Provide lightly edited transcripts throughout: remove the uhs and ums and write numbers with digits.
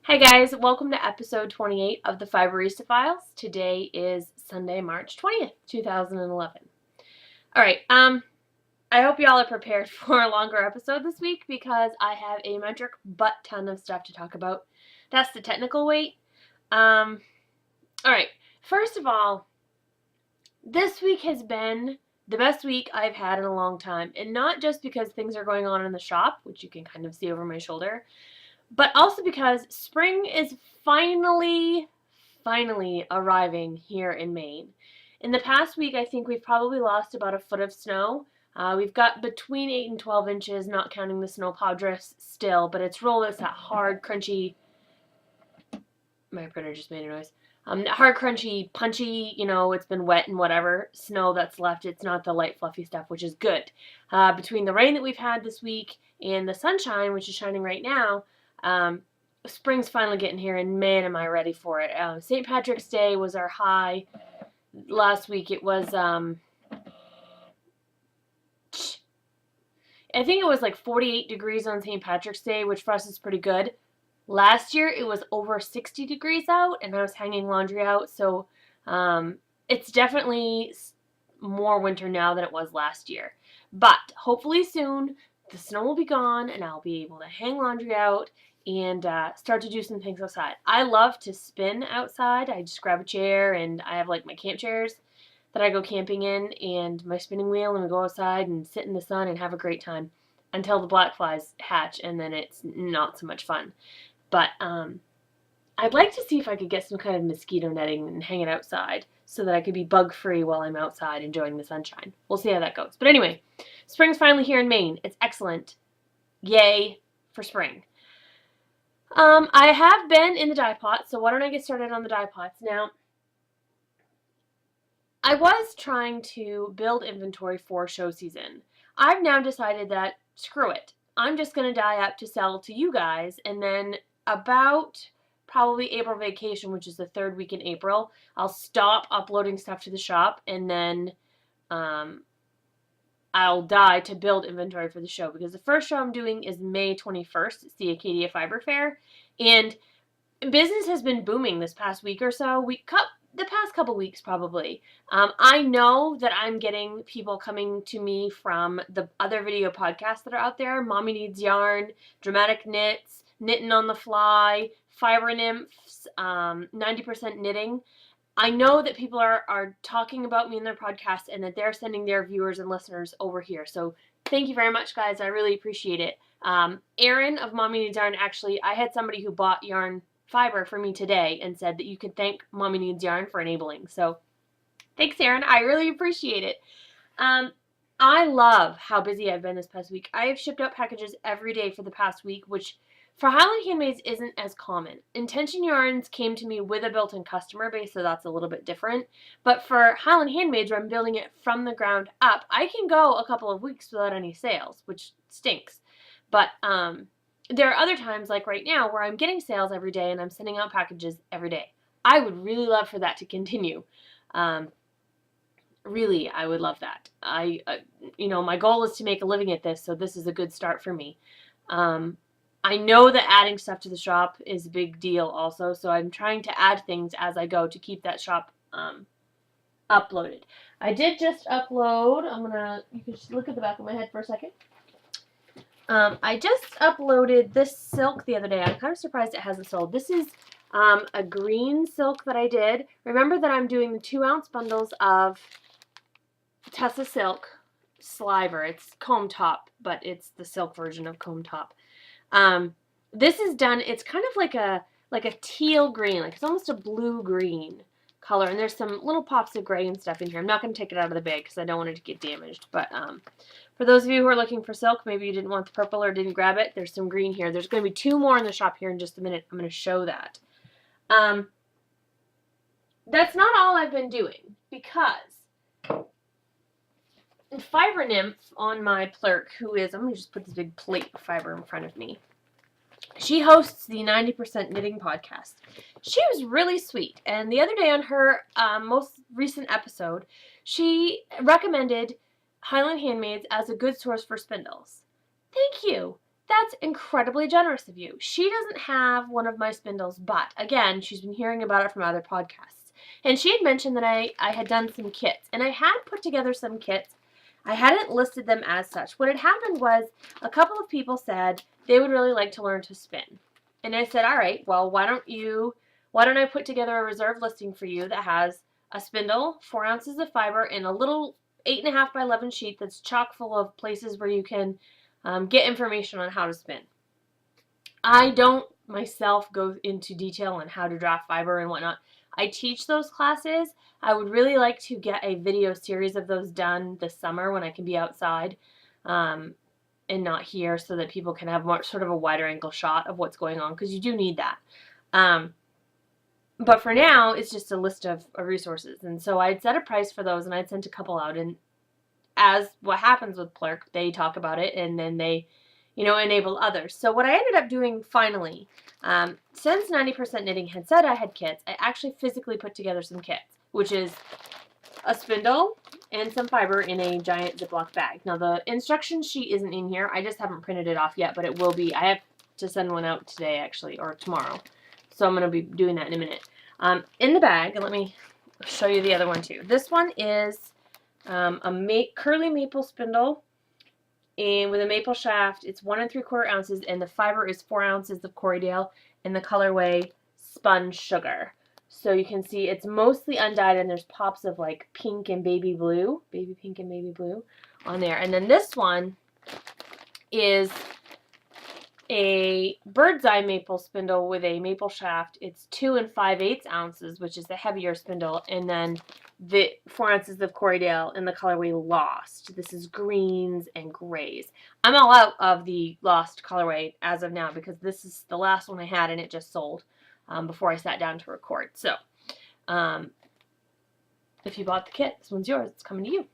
Hey guys, welcome to episode 28 of the Fiberista Files. Today is Sunday, March 20th, 2011. Alright, I hope y'all are prepared for a longer episode this week because I have a metric butt ton of stuff to talk about. That's the technical weight. Alright, first of all, this week has been the best week I've had in a long time. And not just because things are going on in the shop, which you can kind of see over my shoulder, but also because spring is finally arriving here in Maine. In the past week, I think we've probably lost about a foot of snow. We've got between 8 and 12 inches, not counting the snow plow drifts still, but it's rolled us that hard, crunchy, my printer just made a noise. Hard, crunchy, punchy, it's been wet and whatever snow that's left. It's not the light, fluffy stuff, which is good. Between the rain that we've had this week and the sunshine, which is shining right now, spring's finally getting here, and man, am I ready for it. St. Patrick's Day was our high. Last week it was, I think it was like 48 degrees on St. Patrick's Day, which for us is pretty good. Last year it was over 60 degrees out, and I was hanging laundry out, so it's definitely more winter now than it was last year. But hopefully soon the snow will be gone, and I'll be able to hang laundry out and start to do some things outside. I love to spin outside. I just grab a chair, and I have like my camp chairs that I go camping in and my spinning wheel, and we go outside and sit in the sun and have a great time until the black flies hatch, and then it's not so much fun. But I'd like to see if I could get some kind of mosquito netting and hang it outside so that I could be bug-free while I'm outside enjoying the sunshine. We'll see how that goes. But anyway, spring's finally here in Maine. It's excellent. Yay for spring. I have been in the dye pot, so why don't I get started on the dye pots. Now, I was trying to build inventory for show season. I've now decided that, screw it. I'm just going to dye up to sell to you guys, and then about probably April vacation, which is the third week in April, I'll stop uploading stuff to the shop, and then I'll dye to build inventory for the show, because the first show I'm doing is May 21st. It's the Acadia Fiber Fair, and business has been booming this past week or so. The past couple weeks probably. I know that I'm getting people coming to me from the other video podcasts that are out there. Mommy Needs Yarn, Dramatic Knits, Knitting on the Fly, Fiber Nymphs, 90% Knitting. I know that people are talking about me in their podcast, and that they're sending their viewers and listeners over here. So thank you very much, guys. I really appreciate it. Erin of Mommy Needs Yarn, actually, I had somebody who bought yarn fiber for me today and said that you could thank Mommy Needs Yarn for enabling. So thanks, Erin. I really appreciate it. I love how busy I've been this past week. I have shipped out packages every day for the past week, which for Highland Handmades isn't as common. Intention Yarns came to me with a built-in customer base, so that's a little bit different. But for Highland Handmades, where I'm building it from the ground up, I can go a couple of weeks without any sales, which stinks. But there are other times, like right now, where I'm getting sales every day and I'm sending out packages every day. I would really love for that to continue. Really, I would love that. My goal is to make a living at this, so this is a good start for me. I know that adding stuff to the shop is a big deal also, so I'm trying to add things as I go to keep that shop uploaded. I did just upload, you can just look at the back of my head for a second. I just uploaded this silk the other day. I'm kind of surprised it hasn't sold. This is a green silk that I did. Remember that I'm doing the 2-ounce bundles of Tessa Silk Sliver. It's comb top, but it's the silk version of comb top. This is done, it's kind of like a teal green, like it's almost a blue-green color, and there's some little pops of gray and stuff in here. I'm not going to take it out of the bag because I don't want it to get damaged, but for those of you who are looking for silk, maybe you didn't want the purple or didn't grab it, there's some green here. There's going to be 2 more in the shop here in just a minute. I'm going to show that. That's not all I've been doing, because Fiber Nymph on my plurk, who is, I'm going to just put this big plate of fiber in front of me. She hosts the 90% Knitting podcast. She was really sweet, and the other day on her most recent episode, she recommended Highland Handmades as a good source for spindles. Thank you. That's incredibly generous of you. She doesn't have one of my spindles, but again, she's been hearing about it from other podcasts. And she had mentioned that I had done some kits, and I had put together some kits. I hadn't listed them as such. What had happened was a couple of people said they would really like to learn to spin. And I said, all right, well, why don't I put together a reserve listing for you that has a spindle, 4 ounces of fiber, and a little 8.5 by 11 sheet that's chock full of places where you can get information on how to spin. I don't myself go into detail on how to draft fiber and whatnot. I teach those classes. I would really like to get a video series of those done this summer when I can be outside and not here, so that people can have more sort of a wider angle shot of what's going on, because you do need that. But for now, it's just a list of resources. And so I'd set a price for those, and I'd sent a couple out. And as what happens with Plurk, they talk about it, and then they, enable others. So what I ended up doing finally, since 90% Knitting had said I had kits, I actually physically put together some kits, which is a spindle and some fiber in a giant Ziploc bag. Now the instruction sheet isn't in here. I just haven't printed it off yet, but it will be. I have to send one out today, actually, or tomorrow. So I'm going to be doing that in a minute. In the bag, and let me show you the other one too. This one is a curly maple spindle, and with a maple shaft. It's 1 3/4 ounces, and the fiber is 4 ounces of Corriedale in the colorway Spun Sugar. So you can see it's mostly undyed, and there's pops of like pink and baby blue, baby pink and baby blue on there. And then this one is a bird's eye maple spindle with a maple shaft. It's 2 5/8 ounces, which is the heavier spindle, and then the 4 ounces of Corriedale in the colorway Lost. This is greens and grays. I'm all out of the Lost colorway as of now, because this is the last one I had, and it just sold before I sat down to record. So if you bought the kit, this one's yours. It's coming to you.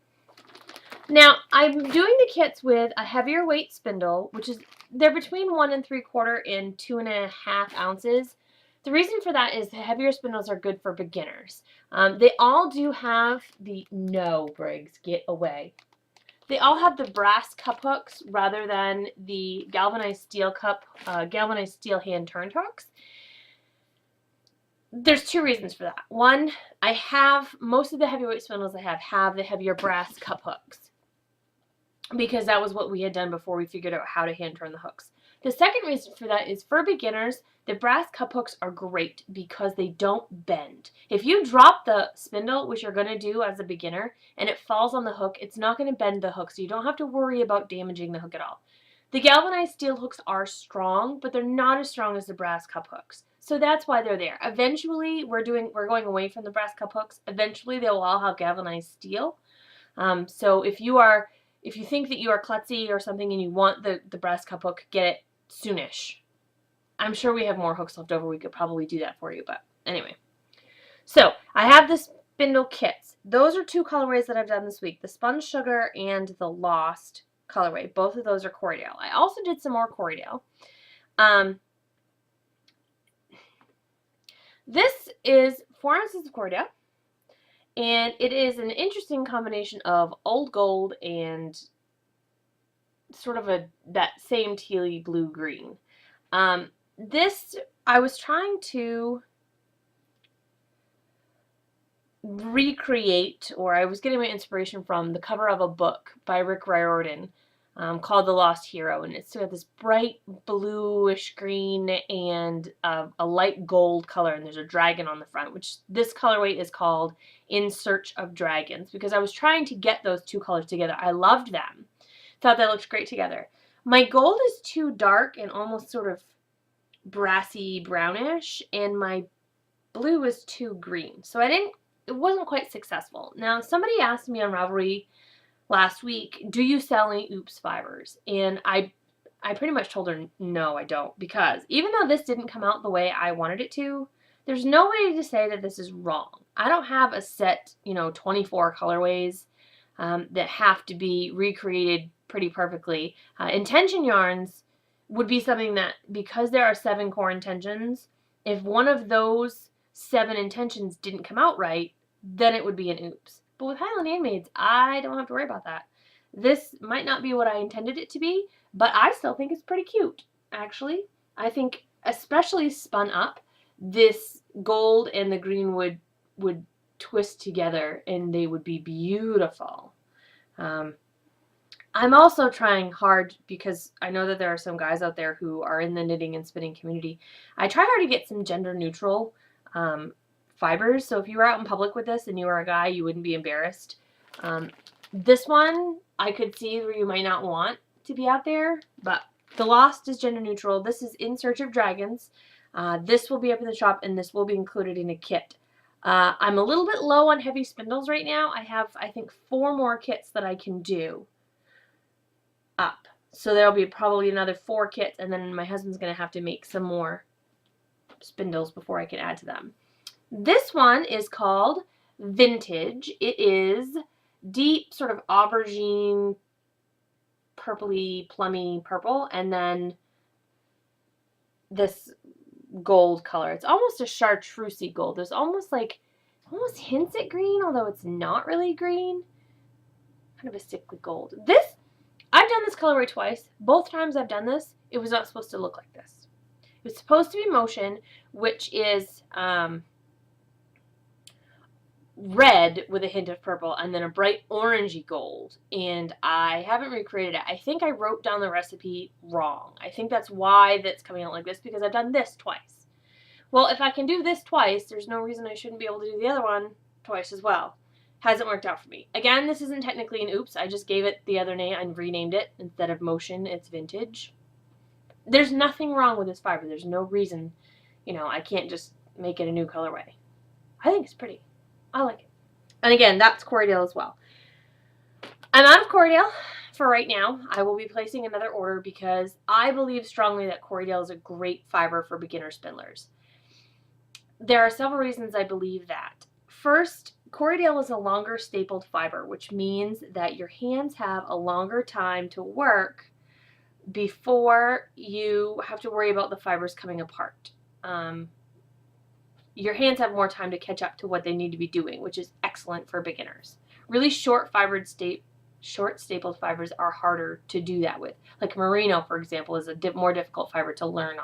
Now, I'm doing the kits with a heavier weight spindle, which is, they're between 1 3/4 and 2.5 ounces. The reason for that is the heavier spindles are good for beginners. They all do have no, Briggs, get away. They all have the brass cup hooks rather than the galvanized steel hand turned hooks. There's 2 reasons for that. One, I have, most of the heavyweight spindles I have the heavier brass cup hooks, because that was what we had done before we figured out how to hand turn the hooks. The second reason for that is, for beginners, the brass cup hooks are great because they don't bend. If you drop the spindle, which you're going to do as a beginner, and it falls on the hook, it's not going to bend the hook, so you don't have to worry about damaging the hook at all. The galvanized steel hooks are strong, but they're not as strong as the brass cup hooks. So that's why they're there. Eventually, we're going away from the brass cup hooks. Eventually, they will all have galvanized steel. So if you think that you are klutzy or something and you want the brass cup hook, get it soonish. I'm sure we have more hooks left over. We could probably do that for you, but anyway. So I have the spindle kits. Those are 2 colorways that I've done this week, the Spun Sugar and the Lost colorway. Both of those are Corriedale. I also did some more Corriedale. This is 4 ounces of Corriedale, and it is an interesting combination of old gold and sort of that same tealy blue green. This, I was trying to recreate, or I was getting my inspiration from the cover of a book by Rick Riordan called The Lost Hero, and it's got this bright bluish green and a light gold color, and there's a dragon on the front, which this colorway is called In Search of Dragons, because I was trying to get those 2 colors together. I loved them. Thought they looked great together. My gold is too dark and almost sort of brassy brownish, and my blue is too green. So it wasn't quite successful. Now, somebody asked me on Ravelry last week, do you sell any oops fibers? And I pretty much told her, no, I don't, because even though this didn't come out the way I wanted it to, there's no way to say that this is wrong. I don't have a set, 24 colorways that have to be recreated pretty perfectly. Intention yarns would be something that, because there are 7 core intentions, if one of those 7 intentions didn't come out right, then it would be an oops. But with Highland Handmades, I don't have to worry about that. This might not be what I intended it to be, but I still think it's pretty cute, actually. I think, especially spun up, this gold and the green would twist together and they would be beautiful. I'm also trying hard because I know that there are some guys out there who are in the knitting and spinning community. I try hard to get some gender neutral fibers. So if you were out in public with this and you were a guy, you wouldn't be embarrassed. This one I could see where you might not want to be out there, but the Lost is gender neutral. This is In Search of Dragons. This will be up in the shop and this will be included in a kit. I'm a little bit low on heavy spindles right now. I have, I think, 4 more kits that I can do up. So there'll be probably another 4 kits, and then my husband's going to have to make some more spindles before I can add to them. This one is called Vintage. It is deep sort of aubergine, purpley, plummy purple, and then this gold color. It's almost a chartreusey gold. There's almost hints at green, although it's not really green. Kind of a sickly gold. I've done this colorway twice. Both times I've done this, it was not supposed to look like this. It was supposed to be Motion, which is red with a hint of purple, and then a bright orangey gold. And I haven't recreated it. I think I wrote down the recipe wrong. I think that's why that's coming out like this, because I've done this twice. Well, if I can do this twice, there's no reason I shouldn't be able to do the other one twice as well. Hasn't worked out for me. Again, this isn't technically an oops. I just gave it the other name and renamed it. Instead of Motion, it's Vintage. There's nothing wrong with this fiber. There's no reason, I can't just make it a new colorway. I think it's pretty. I like it. And again, that's Corriedale as well. I'm out of Corriedale for right now. I will be placing another order because I believe strongly that Corriedale is a great fiber for beginner spindlers. There are several reasons I believe that. First, Corriedale is a longer stapled fiber, which means that your hands have a longer time to work before you have to worry about the fibers coming apart. Your hands have more time to catch up to what they need to be doing, which is excellent for beginners. Really short stapled fibers are harder to do that with. Like merino, for example, is a more difficult fiber to learn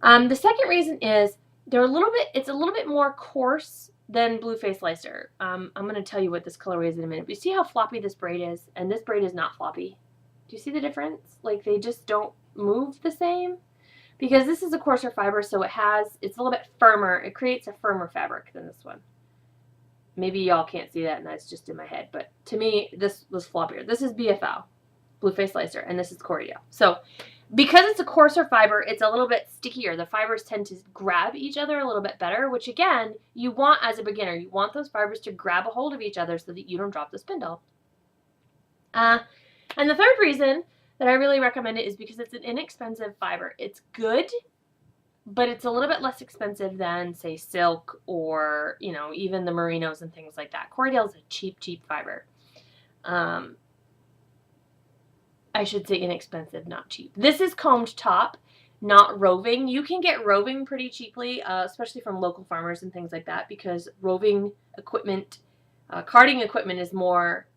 on. The second reason is it's a little bit more coarse than Blueface Lycer. I'm going to tell you what this colorway is in a minute. But you see how floppy this braid is? And this braid is not floppy. Do you see the difference? Like, they just don't move the same. Because this is a coarser fiber, so it's a little bit firmer. It creates a firmer fabric than this one. Maybe y'all can't see that, and that's just in my head. But to me, this was floppier. This is BFL, Blueface Lycer, and this is Corriedale. So because it's a coarser fiber, it's a little bit stickier. The fibers tend to grab each other a little bit better, which again, you want as a beginner. You want those fibers to grab a hold of each other so that you don't drop the spindle. And the third reason that I really recommend it is because it's an inexpensive fiber. It's good, but it's a little bit less expensive than, say, silk or, even the merinos and things like that. Corriedale is a cheap, cheap fiber. I should say inexpensive, not cheap. This is combed top, not roving. You can get roving pretty cheaply, especially from local farmers and things like that, because roving equipment, carding equipment is more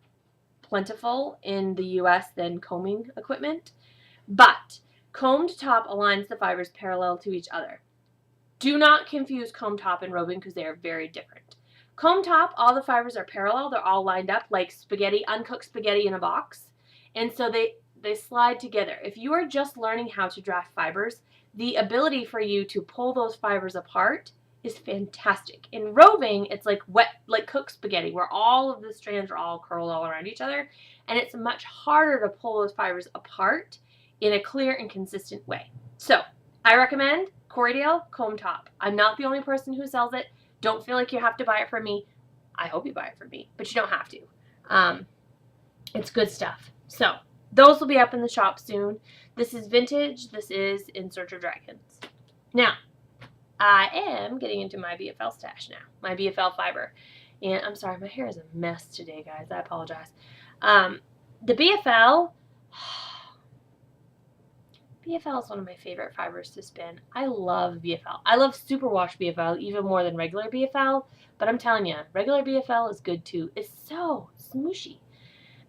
plentiful in the US than combing equipment. But combed top aligns the fibers parallel to each other. Do not confuse combed top and roving because they are very different. Combed top, all the fibers are parallel. They're all lined up like spaghetti, uncooked spaghetti in a box. And so they slide together. If you are just learning how to draft fibers, the ability for you to pull those fibers apart is fantastic. In roving, it's like cooked spaghetti, where all of the strands are all curled all around each other, and it's much harder to pull those fibers apart in a clear and consistent way. So I recommend Corriedale combed top. I'm not the only person who sells it. Don't feel like you have to buy it from me. I hope you buy it from me, but you don't have to. It's good stuff. So those will be up in the shop soon. This is Vintage. This is In Search of Dragons. Now, I am getting into my BFL stash now, my BFL fiber. And I'm sorry, my hair is a mess today, guys. I apologize. The BFL is one of my favorite fibers to spin. I love BFL. I love superwash BFL even more than regular BFL, but I'm telling you, regular BFL is good too. It's so smooshy.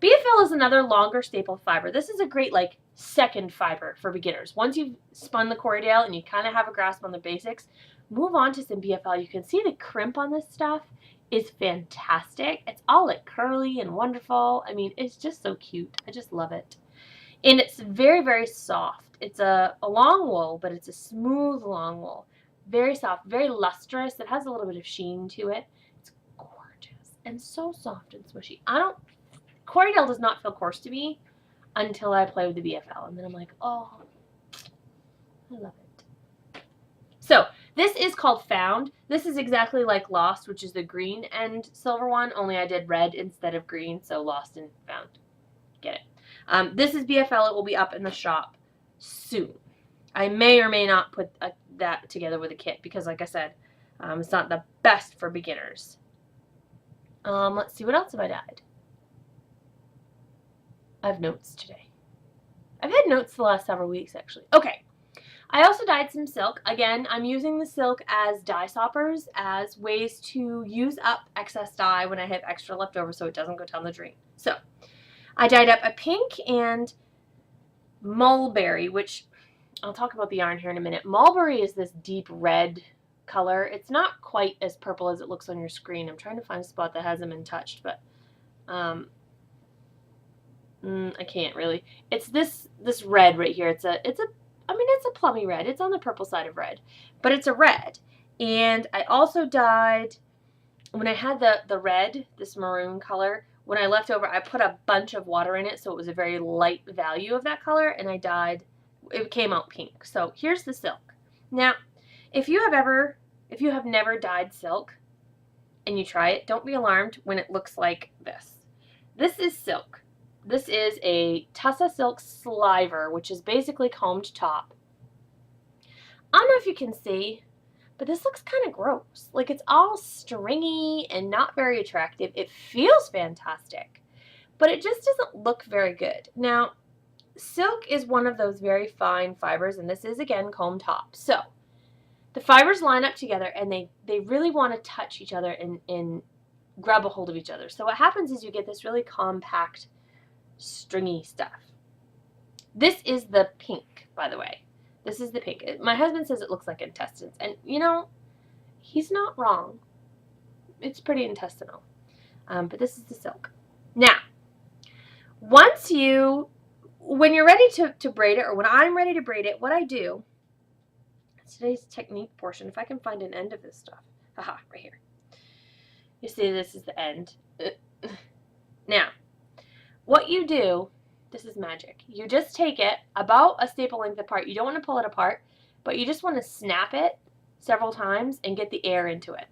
BFL is another longer staple fiber. This is a great second fiber for beginners. Once you've spun the Corriedale and you kind of have a grasp on the basics, move on to some BFL. You can see the crimp on this stuff is fantastic. It's all like curly and wonderful. I mean, it's just so cute. I just love it. And it's very, very soft. It's a long wool, but it's a smooth long wool. Very soft, very lustrous. It has a little bit of sheen to it. It's gorgeous and so soft and smushy. Corriedale does not feel coarse to me until I play with the BFL. And then I'm like, oh, I love it. So this is called Found. This is exactly like Lost, which is the green and silver one, only I did red instead of green, so Lost and Found. Get it. This is BFL. It will be up in the shop soon. I may or may not put that together with a kit because, like I said, it's not the best for beginners. Let's see, what else have I dyed? I have notes today. I've had notes the last several weeks, actually. Okay. I also dyed some silk. Again, I'm using the silk as dye stoppers, as ways to use up excess dye when I have extra left over so it doesn't go down the drain. So, I dyed up a pink and mulberry, which I'll talk about the yarn here in a minute. Mulberry is this deep red color. It's not quite as purple as it looks on your screen. I'm trying to find a spot that hasn't been touched, but I can't really. It's this red right here. It's a plummy red. It's on the purple side of red, but it's a red. And I also dyed, when I had the red, this maroon color, when I left over, I put a bunch of water in it, so it was a very light value of that color, and I dyed, it came out pink. So here's the silk. Now, if you have never dyed silk and you try it, don't be alarmed when it looks like this. This is silk. This is a Tussa Silk Sliver, which is basically combed top. I don't know if you can see, but this looks kind of gross. Like, it's all stringy and not very attractive. It feels fantastic, but it just doesn't look very good. Now, silk is one of those very fine fibers, and this is, again, combed top. So, the fibers line up together, and they really want to touch each other and grab a hold of each other. So what happens is you get this really compact, stringy stuff. This is the pink, by the way. This is the pink. My husband says it looks like intestines, and you know, he's not wrong. It's pretty intestinal. But this is the silk. Now, when you're ready to braid it, or when I'm ready to braid it, what I do, today's technique portion, if I can find an end of this stuff. Haha, right here. You see, this is the end. Now, what you do, this is magic. You just take it about a staple length apart. You don't want to pull it apart, but you just want to snap it several times and get the air into it.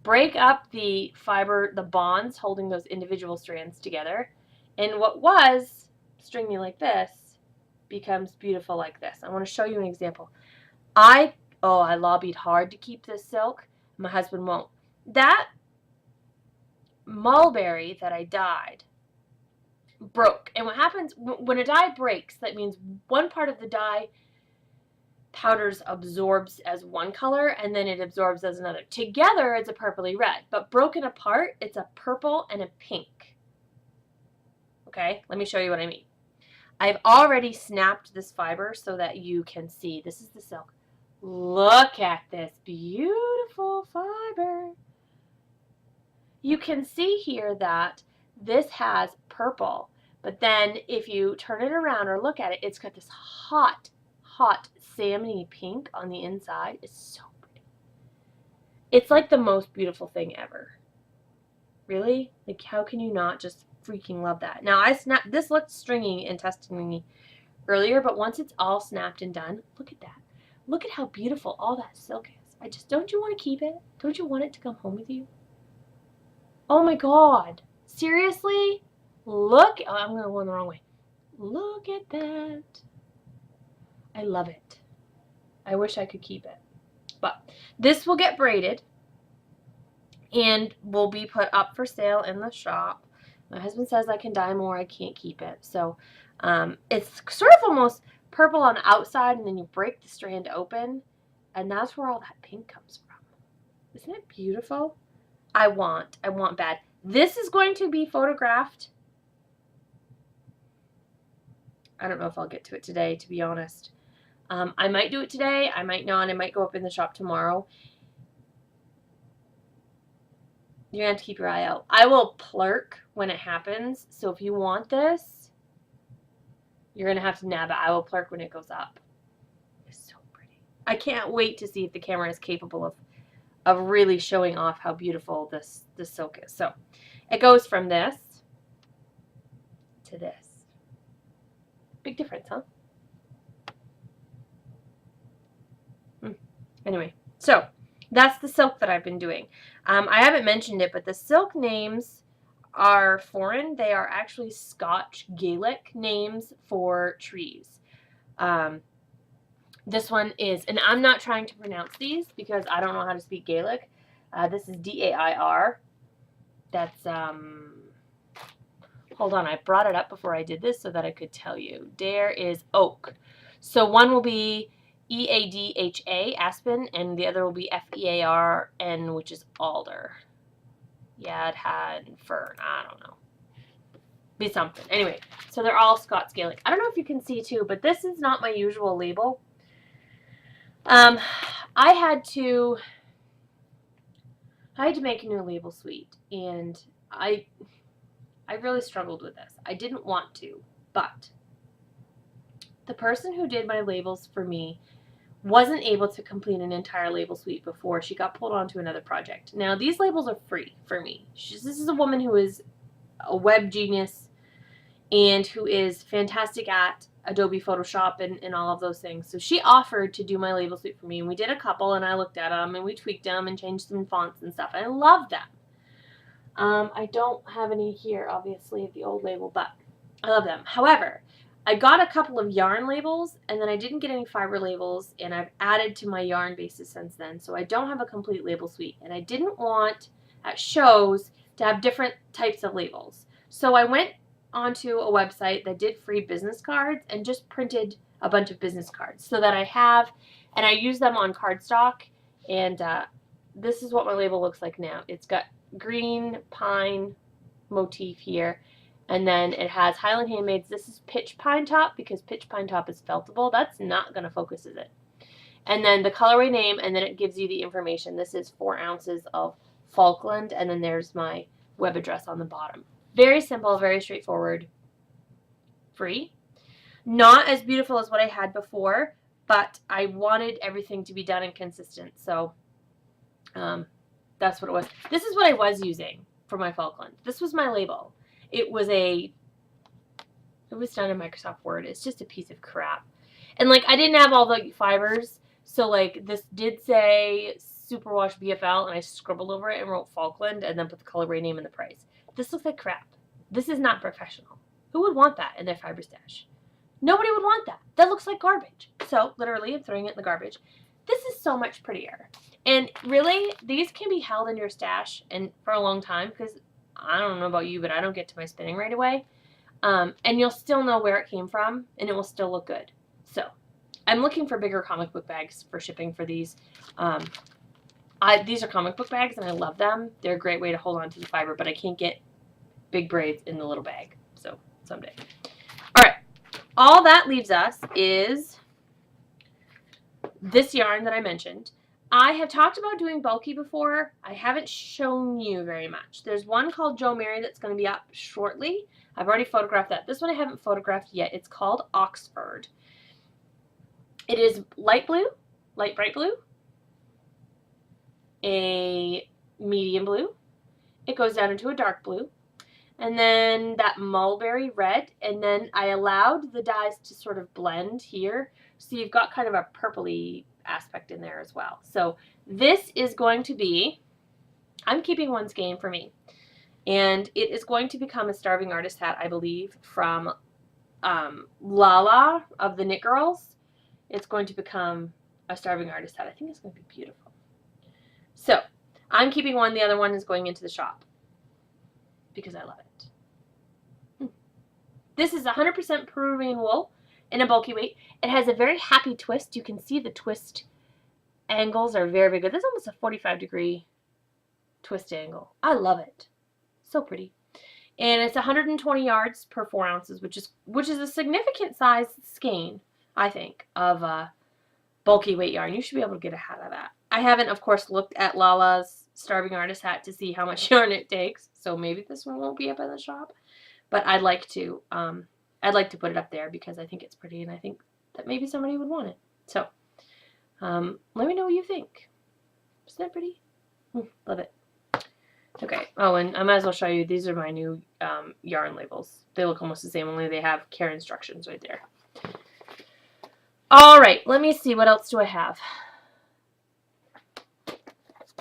Break up the fiber, the bonds holding those individual strands together. And what was stringy like this becomes beautiful like this. I want to show you an example. I lobbied hard to keep this silk. My husband won't. That mulberry that I dyed broke. And what happens when a dye breaks, that means one part of the dye powders absorbs as one color and then it absorbs as another. Together it's a purpley red, but broken apart it's a purple and a pink. Okay, let me show you what I mean. I've already snapped this fiber so that you can see. This is the silk. Look at this beautiful fiber. You can see here that this has purple, but then if you turn it around or look at it, it's got this hot salmony pink on the inside. It's so pretty. It's like the most beautiful thing ever. Really? Like, how can you not just freaking love that? Now, this looked stringy and testing earlier, but once it's all snapped and done, look at that. Look at how beautiful all that silk is. Don't you want to keep it? Don't you want it to come home with you? Oh my God. Seriously? Look. Oh, I'm going to go the wrong way. Look at that. I love it. I wish I could keep it. But this will get braided and will be put up for sale in the shop. My husband says I can dye more. I can't keep it. So it's sort of almost purple on the outside, and then you break the strand open, and that's where all that pink comes from. Isn't it beautiful? I want bad. This is going to be photographed. I don't know if I'll get to it today, to be honest. I might do it today. I might not. I might go up in the shop tomorrow. You're going to have to keep your eye out. I will plurk when it happens. So if you want this, you're going to have to nab it. I will plurk when it goes up. It's so pretty. I can't wait to see if the camera is capable of really showing off how beautiful this silk is. So it goes from this to this. Big difference, huh? Anyway, so that's the silk that I've been doing. I haven't mentioned it, but the silk names are foreign. They are actually Scotch Gaelic names for trees. This one is, and I'm not trying to pronounce these because I don't know how to speak Gaelic. This is D-A-I-R. That's, hold on, I brought it up before I did this so that I could tell you. There is oak. So one will be E-A-D-H-A, aspen, and the other will be F-E-A-R-N, which is alder. Yeah, it had fern. I don't know. Be something. Anyway, so they're all Scots Gaelic. I don't know if you can see too, but this is not my usual label. I had to make a new label suite, and I really struggled with this. I didn't want to, but the person who did my labels for me wasn't able to complete an entire label suite before she got pulled onto another project. Now, these labels are free for me. This is a woman who is a web genius and who is fantastic at Adobe Photoshop and all of those things. So she offered to do my label suite for me, and we did a couple, and I looked at them, and we tweaked them and changed some fonts and stuff. I love them. I don't have any here, obviously, of the old label, but I love them. However, I got a couple of yarn labels, and then I didn't get any fiber labels, and I've added to my yarn bases since then, so I don't have a complete label suite, and I didn't want, at shows, to have different types of labels. So I went onto a website that did free business cards and just printed a bunch of business cards so that I have, and I use them on cardstock, and this is what my label looks like now. It's got green pine motif here, and then it has Highland Handmades. This is pitch pine top because pitch pine top is feltable. That's not going to focus, is it? And then the colorway name, and then it gives you the information. This is 4 ounces of Falkland, and then there's my web address on the bottom. Very simple, very straightforward, free. Not as beautiful as what I had before, but I wanted everything to be done and consistent, so that's what it was. This is what I was using for my Falkland. This was my label. It was done in Microsoft Word. It's just a piece of crap. And, like, I didn't have all the fibers, so, like, this did say Superwash BFL, and I scribbled over it and wrote Falkland and then put the colorway name and the price. This looks like crap. This is not professional. Who would want that in their fiber stash? Nobody would want that. That looks like garbage. So, literally, I'm throwing it in the garbage. This is so much prettier. And really, these can be held in your stash and for a long time because I don't know about you, but I don't get to my spinning right away. And you'll still know where it came from, and it will still look good. So, I'm looking for bigger comic book bags for shipping for these. These are comic book bags, and I love them. They're a great way to hold on to the fiber, but I can't get big braids in the little bag. So, someday. All right. All that leaves us is this yarn that I mentioned. I have talked about doing bulky before. I haven't shown you very much. There's one called Joe Mary that's going to be up shortly. I've already photographed that. This one I haven't photographed yet. It's called Oxford. It is light blue, light bright blue, a medium blue. It goes down into a dark blue. And then that mulberry red. And then I allowed the dyes to sort of blend here. So you've got kind of a purpley aspect in there as well. So this is going to be, I'm keeping one skein for me. And it is going to become a Starving Artist hat, I believe, from Lala of the Knit Girls. It's going to become a Starving Artist hat. I think it's going to be beautiful. So I'm keeping one. The other one is going into the shop because I love it. This is 100% Peruvian wool in a bulky weight. It has a very happy twist. You can see the twist angles are very, very good. This is almost a 45-degree twist angle. I love it. So pretty. And it's 120 yards per 4 ounces, which is a significant size skein, I think, of bulky weight yarn. You should be able to get a hat of that. I haven't, of course, looked at Lala's Starving Artist hat to see how much yarn it takes, so maybe this one won't be up in the shop. But I'd like to put it up there because I think it's pretty, and I think that maybe somebody would want it. So, let me know what you think. Isn't that pretty? Love it. Okay. Oh, and I might as well show you. These are my new yarn labels. They look almost the same, only they have care instructions right there. All right. Let me see. What else do I have?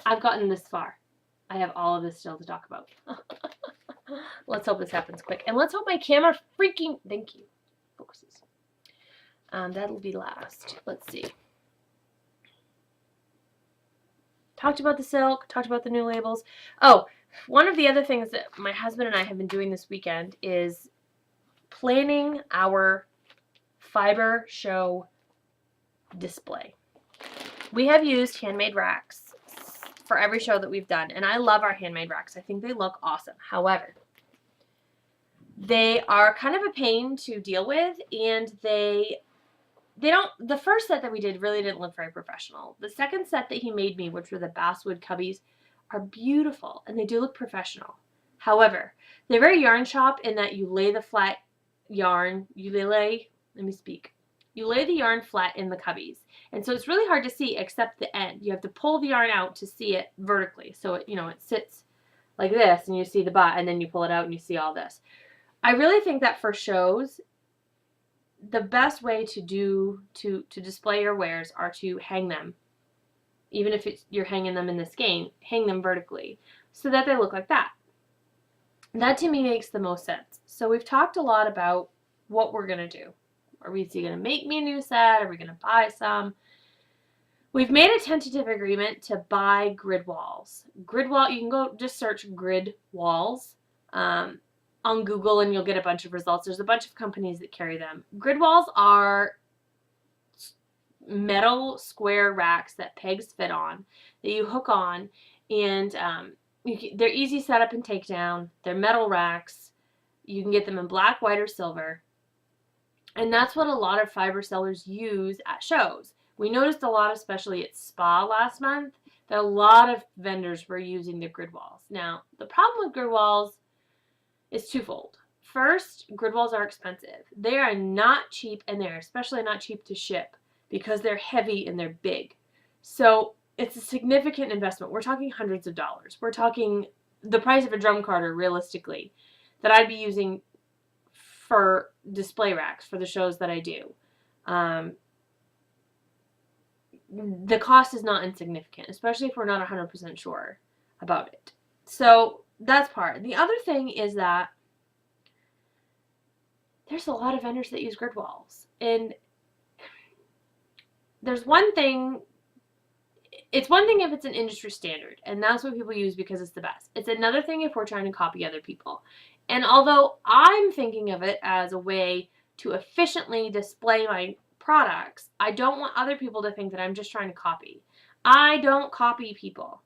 I've gotten this far. I have all of this still to talk about. Let's hope this happens quick. And let's hope my camera freaking... Thank you. Focuses. That'll be last. Let's see. Talked about the silk. Talked about the new labels. Oh, one of the other things that my husband and I have been doing this weekend is planning our fiber show display. We have used handmade racks for every show that we've done, and I love our handmade racks. I think they look awesome. However, they are kind of a pain to deal with, and they don't, the first set that we did really didn't look very professional. The second set that he made me, which were the basswood cubbies, are beautiful, and they do look professional. However, they're very yarn shop in that you lay the flat yarn, you lay the yarn flat in the cubbies. And so it's really hard to see except the end. You have to pull the yarn out to see it vertically. So it, it sits like this and you see the butt, and then you pull it out and you see all this. I really think that for shows, the best way to display your wares are to hang them. Even if you're hanging them in the skein, hang them vertically so that they look like that. That to me makes the most sense. So we've talked a lot about what we're going to do. Are we going to make me a new set? Are we going to buy some? We've made a tentative agreement to buy grid walls. You can go just search grid walls on Google and you'll get a bunch of results. There's a bunch of companies that carry them. Grid walls are metal square racks that pegs fit on that you hook on, and they're easy setup and takedown. They're metal racks. You can get them in black, white, or silver. And that's what a lot of fiber sellers use at shows. We noticed a lot, especially at Spa last month, that a lot of vendors were using the grid walls. Now, the problem with grid walls is twofold. First, grid walls are expensive. They are not cheap, and they're especially not cheap to ship because they're heavy and they're big. So it's a significant investment. We're talking hundreds of dollars. We're talking the price of a drum carder, realistically, that I'd be using for display racks for the shows that I do. The cost is not insignificant, especially if we're not 100% sure about it. So that's part. The other thing is that there's a lot of vendors that use grid walls. And there's one thing, it's one thing if it's an industry standard, and that's what people use because it's the best. It's another thing if we're trying to copy other people. And although I'm thinking of it as a way to efficiently display my products, I don't want other people to think that I'm just trying to copy. I don't copy people.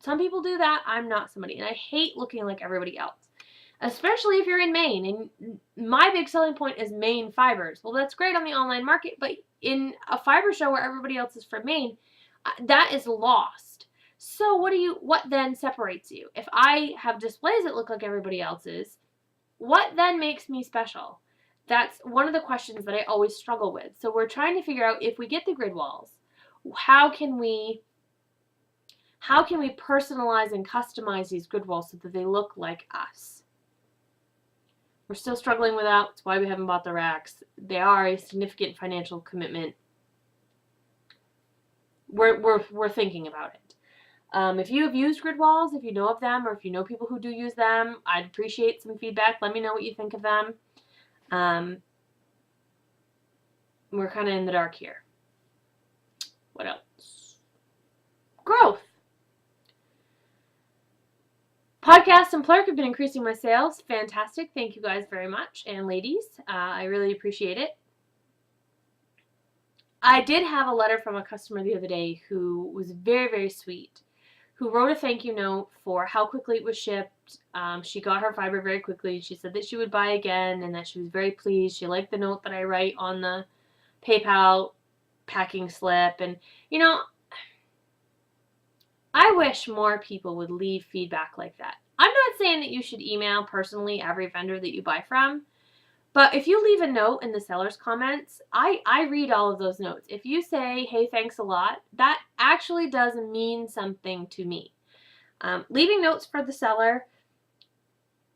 Some people do that. I'm not somebody. And I hate looking like everybody else, especially if you're in Maine. And my big selling point is Maine fibers. Well, that's great on the online market, but in a fiber show where everybody else is from Maine, that is lost. So what then separates you? If I have displays that look like everybody else's, what then makes me special? That's one of the questions that I always struggle with. So we're trying to figure out, if we get the grid walls, how can we personalize and customize these grid walls so that they look like us? We're still struggling with that. That's why we haven't bought the racks. They are a significant financial commitment. We're thinking about it. If you have used grid walls, if you know of them, or if you know people who do use them, I'd appreciate some feedback. Let me know what you think of them. We're kind of in the dark here. What else? Growth. Podcast and Plurk have been increasing my sales. Fantastic. Thank you guys very much. And ladies, I really appreciate it. I did have a letter from a customer the other day who was very, very sweet, who wrote a thank you note for how quickly it was shipped. She got her fiber very quickly. She said that she would buy again and that she was very pleased. She liked the note that I write on the PayPal packing slip. And, you know, I wish more people would leave feedback like that. I'm not saying that you should email personally every vendor that you buy from, but if you leave a note in the seller's comments, I read all of those notes. If you say, hey, thanks a lot, that actually does mean something to me. Leaving notes for the seller,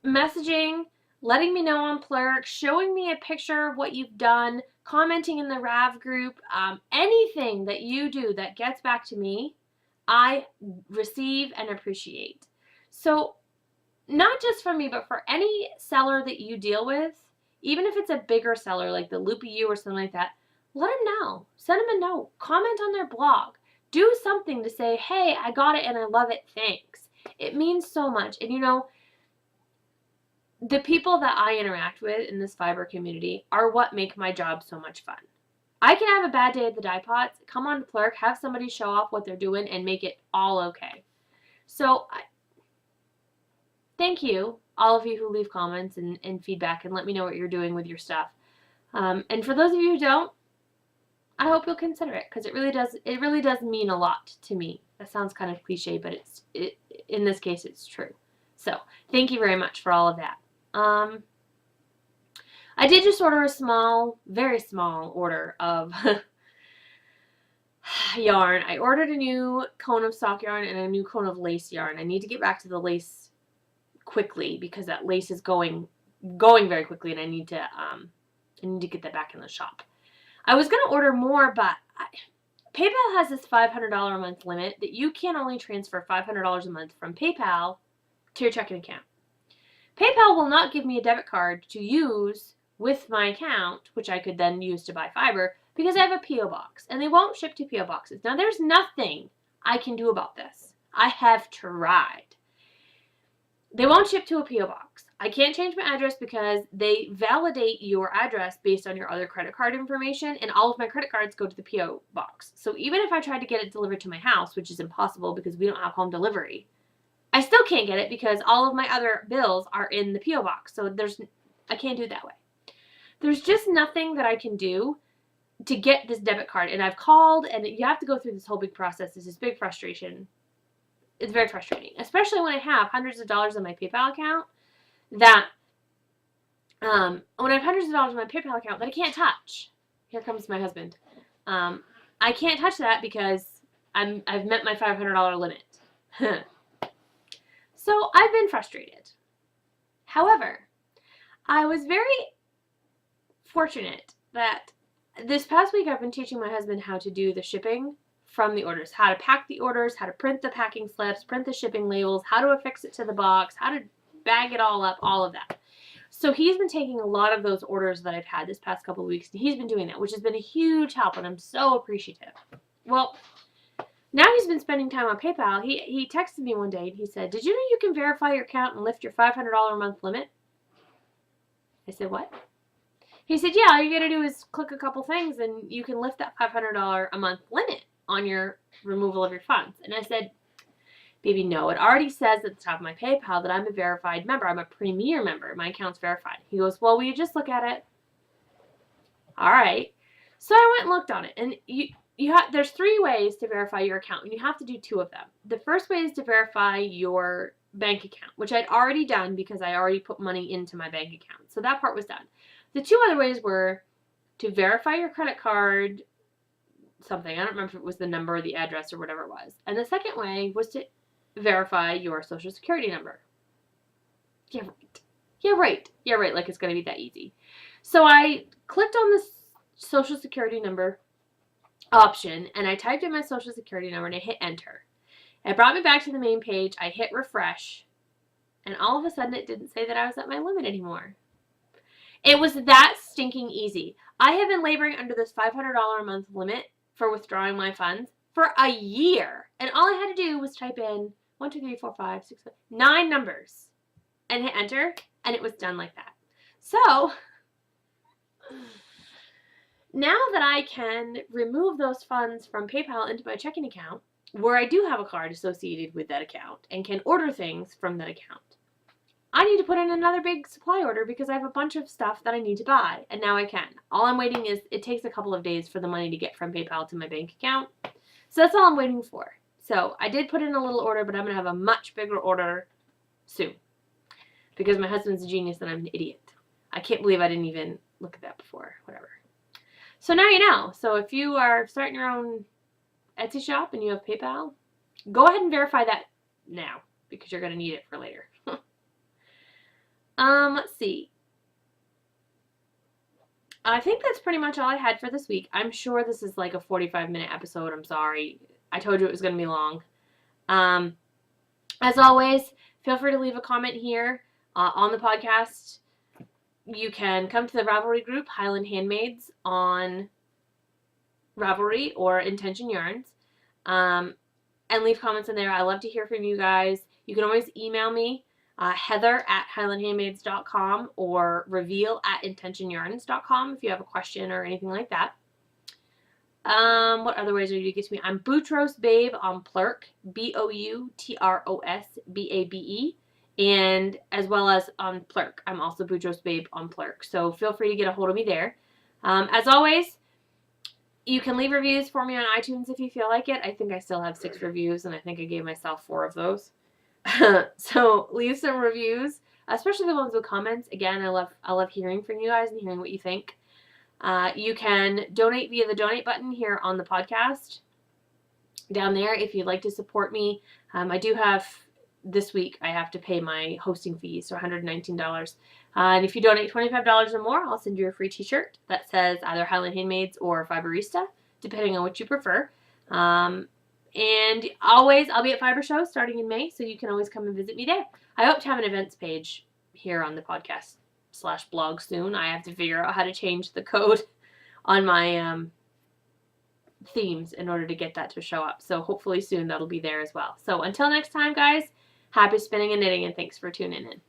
messaging, letting me know on Plurk, showing me a picture of what you've done, commenting in the RAV group, anything that you do that gets back to me, I receive and appreciate. So not just for me, but for any seller that you deal with, even if it's a bigger seller like the Loopy U or something like that, let them know. Send them a note. Comment on their blog. Do something to say, hey, I got it and I love it. Thanks. It means so much. And you know, the people that I interact with in this fiber community are what make my job so much fun. I can have a bad day at the dye pots, come on to Plurk, have somebody show off what they're doing and make it all okay. So thank you, all of you who leave comments and feedback and let me know what you're doing with your stuff. And for those of you who don't, I hope you'll consider it because it really does mean a lot to me. That sounds kind of cliche, but in this case it's true. So thank you very much for all of that. I did just order a small, very small order of yarn. I ordered a new cone of sock yarn and a new cone of lace yarn. I need to get back to the lace quickly because that lace is going very quickly and I need to get that back in the shop. I was going to order more, but PayPal has this $500 a month limit that you can only transfer $500 a month from PayPal to your checking account. PayPal will not give me a debit card to use with my account, which I could then use to buy fiber, because I have a P.O. box, and they won't ship to P.O. boxes. Now, there's nothing I can do about this. I have tried. They won't ship to a P.O. box. I can't change my address because they validate your address based on your other credit card information, and all of my credit cards go to the P.O. box. So even if I tried to get it delivered to my house, which is impossible because we don't have home delivery, I still can't get it because all of my other bills are in the P.O. box. So I can't do it that way. There's just nothing that I can do to get this debit card. And I've called, and you have to go through this whole big process. It's this big frustration. It's very frustrating, especially when I have hundreds of dollars in my PayPal account that I can't touch. Here comes my husband. I can't touch that because I've met my $500 limit. So I've been frustrated. However, I was very fortunate that this past week I've been teaching my husband how to do the shipping from the orders, how to pack the orders, how to print the packing slips, print the shipping labels, how to affix it to the box, how to bag it all up, all of that. So he's been taking a lot of those orders that I've had this past couple of weeks, and he's been doing that, which has been a huge help, and I'm so appreciative. Well, now he's been spending time on PayPal. He texted me one day and he said, did you know you can verify your account and lift your $500 a month limit? I said, what? He said, yeah, all you got to do is click a couple things and you can lift that $500 a month limit on your removal of your funds. And I said, baby, no, it already says at the top of my PayPal that I'm a verified member. I'm a premier member. My account's verified. He goes, well, will you just look at it? All right. So I went and looked on it. And there's 3 ways to verify your account, and you have to do 2 of them. The first way is to verify your bank account, which I'd already done because I already put money into my bank account. So that part was done. The 2 other ways were to verify your credit card, something. I don't remember if it was the number or the address or whatever it was. And the second way was to verify your social security number. Yeah, right. Yeah, right. Yeah, right. Like it's going to be that easy. So I clicked on the social security number option and I typed in my social security number and I hit enter. It brought me back to the main page. I hit refresh and all of a sudden it didn't say that I was at my limit anymore. It was that stinking easy. I have been laboring under this $500 a month limit for withdrawing my funds for a year. And all I had to do was type in 1, 2, 3, 4, 5, 6, 7, 9 numbers and hit enter and it was done like that. So now that I can remove those funds from PayPal into my checking account, where I do have a card associated with that account and can order things from that account, I need to put in another big supply order because I have a bunch of stuff that I need to buy, and now I can. All I'm waiting is, it takes a couple of days for the money to get from PayPal to my bank account. So that's all I'm waiting for. So I did put in a little order, but I'm going to have a much bigger order soon. Because my husband's a genius and I'm an idiot. I can't believe I didn't even look at that before. Whatever. So now you know. So if you are starting your own Etsy shop and you have PayPal, go ahead and verify that now, because you're going to need it for later. Let's see. I think that's pretty much all I had for this week. I'm sure this is like a 45-minute episode. I'm sorry. I told you it was going to be long. As always, feel free to leave a comment here on the podcast. You can come to the Ravelry group, Highland Handmades, on Ravelry or Intention Yarns, and leave comments in there. I love to hear from you guys. You can always email me, heather@highlandhandmades.com or reveal@intentionyarns.com if you have a question or anything like that. What other ways are you to get to me? I'm Boutros Babe on Plurk, BOUTROSBABE, and as well as on Plurk. I'm also Boutros Babe on Plurk, so feel free to get a hold of me there. As always, you can leave reviews for me on iTunes if you feel like it. I think I still have 6 reviews, and I think I gave myself 4 of those. So leave some reviews, especially the ones with comments. Again, I love hearing from you guys and hearing what you think. You can donate via the donate button here on the podcast down there if you'd like to support me. I do have, this week, I have to pay my hosting fees, so $119. And if you donate $25 or more, I'll send you a free t-shirt that says either Highland Handmades or Fiberista, depending on what you prefer. And always, I'll be at Fiber Show starting in May, so you can always come and visit me there. I hope to have an events page here on the podcast/blog soon. I have to figure out how to change the code on my themes in order to get that to show up. So hopefully soon that'll be there as well. So until next time, guys, happy spinning and knitting, and thanks for tuning in.